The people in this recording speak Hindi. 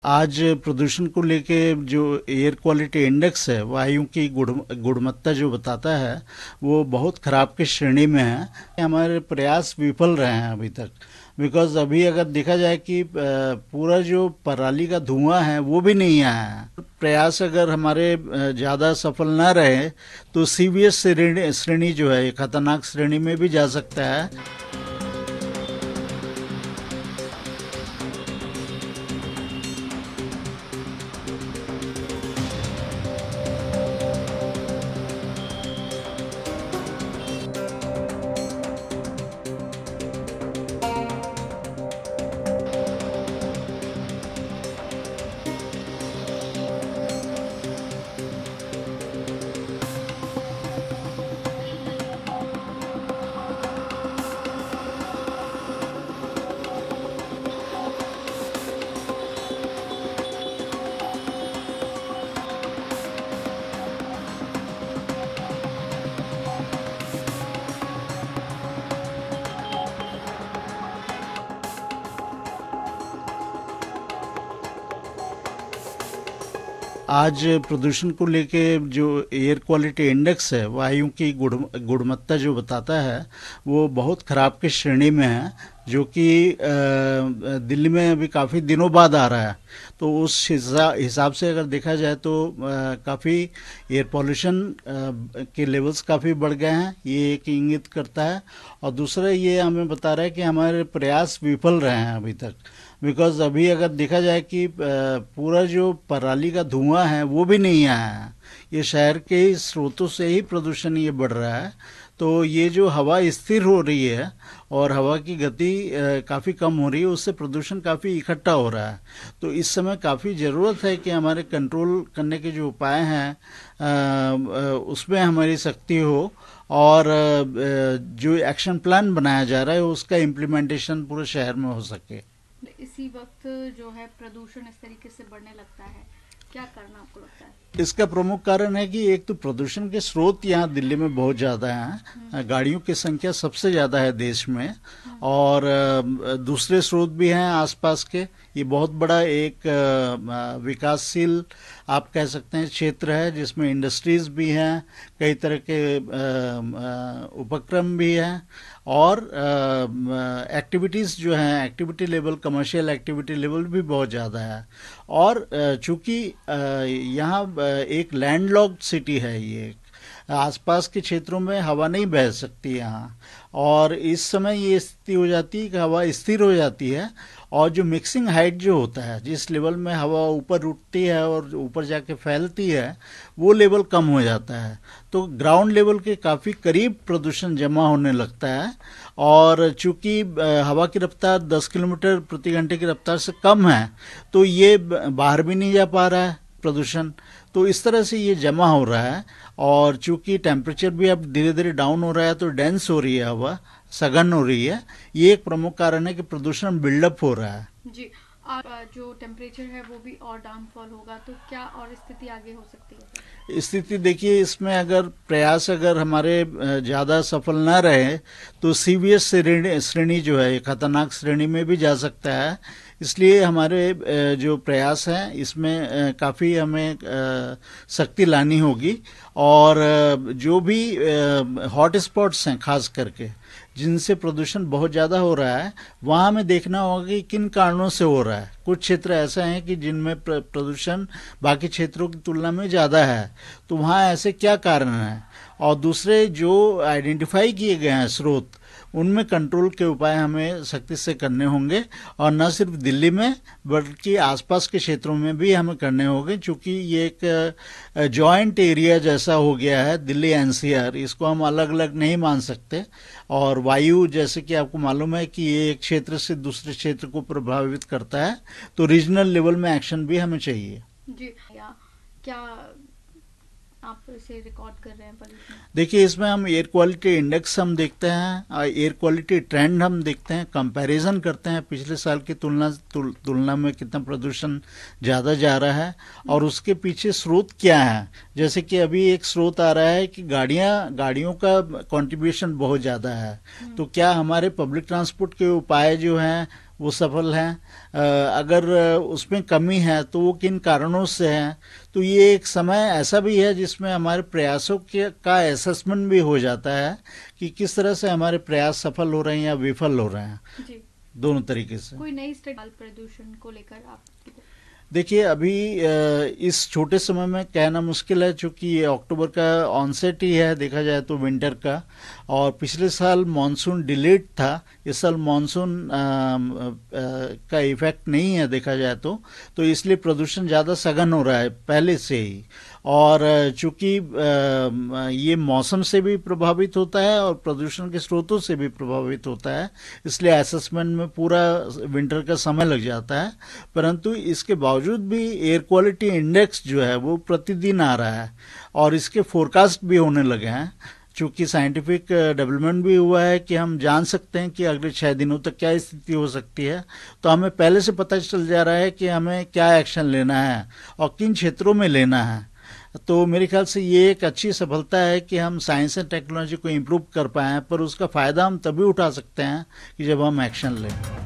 आज प्रदूषण को लेके जो एयर क्वालिटी इंडेक्स है, वायु की गुणवत्ता जो बताता है वो बहुत खराब की श्रेणी में है। हमारे प्रयास विफल रहे हैं अभी तक। बिकॉज अभी अगर देखा जाए कि पूरा जो पराली का धुआं है वो भी नहीं आया है। प्रयास अगर हमारे ज़्यादा सफल ना रहे तो सीवीएस श्रेणी जो है, खतरनाक श्रेणी में भी जा सकता है। आज प्रदूषण को लेके जो एयर क्वालिटी इंडेक्स है, वायु की गुणवत्ता जो बताता है वो बहुत खराब की श्रेणी में है, जो कि दिल्ली में अभी काफ़ी दिनों बाद आ रहा है। तो उस हिसाब से अगर देखा जाए तो काफ़ी एयर पॉल्यूशन के लेवल्स काफ़ी बढ़ गए हैं, ये एक इंगित करता है। और दूसरा ये हमें बता रहा है कि हमारे प्रयास विफल रहे हैं अभी तक। बिकॉज अभी अगर देखा जाए कि पूरा जो पराली का धुआं है वो भी नहीं आया है। ये शहर के स्रोतों से ही प्रदूषण ये बढ़ रहा है। तो ये जो हवा स्थिर हो रही है और हवा की गति काफ़ी कम हो रही है, उससे प्रदूषण काफ़ी इकट्ठा हो रहा है। तो इस समय काफ़ी ज़रूरत है कि हमारे कंट्रोल करने के जो उपाय हैं उसमें हमारी सख्ती हो, और जो एक्शन प्लान बनाया जा रहा है उसका इम्प्लीमेंटेशन पूरे शहर में हो सके। इसी वक्त जो है प्रदूषण इस तरीके से बढ़ने लगता है, क्या करना आपको लगता है? इसका प्रमुख कारण है कि एक तो प्रदूषण के स्रोत यहाँ दिल्ली में बहुत ज़्यादा हैं। गाड़ियों की संख्या सबसे ज़्यादा है देश में, और दूसरे स्रोत भी हैं आसपास के। ये बहुत बड़ा एक विकासशील आप कह सकते हैं क्षेत्र है, जिसमें इंडस्ट्रीज भी हैं, कई तरह के उपक्रम भी हैं, और एक्टिविटीज़ जो हैं, activity level, commercial activity level भी बहुत ज़्यादा है। और चूँकि यहाँ एक लैंडलॉक्ड सिटी है, ये आसपास के क्षेत्रों में हवा नहीं बह सकती यहाँ, और इस समय ये स्थिति हो जाती है कि हवा स्थिर हो जाती है, और जो मिक्सिंग हाइट जो होता है, जिस लेवल में हवा ऊपर उठती है और ऊपर जाके फैलती है, वो लेवल कम हो जाता है। तो ग्राउंड लेवल के काफ़ी करीब प्रदूषण जमा होने लगता है। और चूंकि हवा की रफ्तार 10 किलोमीटर प्रति घंटे की रफ्तार से कम है, तो ये बाहर भी नहीं जा पा रहा है प्रदूषण। तो इस तरह से ये जमा हो रहा है, और चूंकि टेम्परेचर भी अब धीरे धीरे डाउन हो रहा है, तो डेंस हो रही है हवा, सघन हो रही है। ये एक प्रमुख कारण है कि प्रदूषण बिल्डअप हो रहा है जी। जो टेम्परेचर है वो भी और डाउनफॉल होगा, तो क्या और स्थिति आगे हो सकती है? स्थिति देखिए, इसमें अगर प्रयास अगर हमारे ज़्यादा सफल ना रहे तो सीवीएस श्रेणी जो है, खतरनाक श्रेणी में भी जा सकता है। इसलिए हमारे जो प्रयास हैं इसमें काफ़ी हमें सख्ती लानी होगी। और जो भी हॉट स्पॉट्स हैं खास करके, जिनसे प्रदूषण बहुत ज़्यादा हो रहा है, वहाँ हमें देखना होगा कि किन कारणों से हो रहा है। कुछ क्षेत्र ऐसे हैं कि जिनमें प्रदूषण बाकी क्षेत्रों की तुलना में ज़्यादा है, तो वहाँ ऐसे क्या कारण हैं। और दूसरे जो आइडेंटिफाई किए गए हैं स्रोत, उनमें कंट्रोल के उपाय हमें सख्ती से करने होंगे, और न सिर्फ दिल्ली में बल्कि आसपास के क्षेत्रों में भी हमें करने होंगे। चूँकि ये एक जॉइंट एरिया जैसा हो गया है दिल्ली एनसीआर, इसको हम अलग अलग नहीं मान सकते। और वायु, जैसे कि आपको मालूम है कि ये एक क्षेत्र से दूसरे क्षेत्र को प्रभावित करता है, तो रीजनल लेवल में एक्शन भी हमें चाहिए। जी, क्या आप इसे रिकॉर्ड कर रहे हैं पोल्यूशन? देखिए, इसमें हम एयर क्वालिटी इंडेक्स हम देखते हैं, एयर क्वालिटी ट्रेंड हम देखते हैं, कंपैरिजन करते हैं पिछले साल की तुलना में कितना प्रदूषण ज़्यादा जा रहा है, और उसके पीछे स्रोत क्या है। जैसे कि अभी एक स्रोत आ रहा है कि गाड़ियों का कंट्रीब्यूशन बहुत ज़्यादा है, तो क्या हमारे पब्लिक ट्रांसपोर्ट के उपाय जो हैं वो सफल हैं। अगर उसमें कमी है तो वो किन कारणों से है। तो ये एक समय ऐसा भी है जिसमें हमारे प्रयासों के का असेसमेंट भी हो जाता है कि किस तरह से हमारे प्रयास सफल हो रहे हैं या विफल हो रहे हैं, जी। दोनों तरीके से। कोई नई स्टडी प्रदूषण को लेकर आप? देखिए, अभी इस छोटे समय में कहना मुश्किल है, चूंकि ये अक्टूबर का ऑनसेट ही है देखा जाए तो विंटर का, और पिछले साल मानसून डिलेड था। इस साल मानसून का इफेक्ट नहीं है देखा जाए तो इसलिए प्रदूषण ज़्यादा सघन हो रहा है पहले से ही। और चूंकि ये मौसम से भी प्रभावित होता है और प्रदूषण के स्रोतों से भी प्रभावित होता है, इसलिए असेसमेंट में पूरा विंटर का समय लग जाता है। परंतु इसके बावजूद भी एयर क्वालिटी इंडेक्स जो है वो प्रतिदिन आ रहा है और इसके फोरकास्ट भी होने लगे हैं। चूंकि साइंटिफिक डेवलपमेंट भी हुआ है कि हम जान सकते हैं कि अगले 6 दिनों तक क्या स्थिति हो सकती है, तो हमें पहले से पता चल जा रहा है कि हमें क्या एक्शन लेना है और किन क्षेत्रों में लेना है। तो मेरे ख्याल से ये एक अच्छी सफलता है कि हम साइंस एंड टेक्नोलॉजी को इम्प्रूव कर पाए हैं, पर उसका फ़ायदा हम तभी उठा सकते हैं कि जब हम एक्शन लें।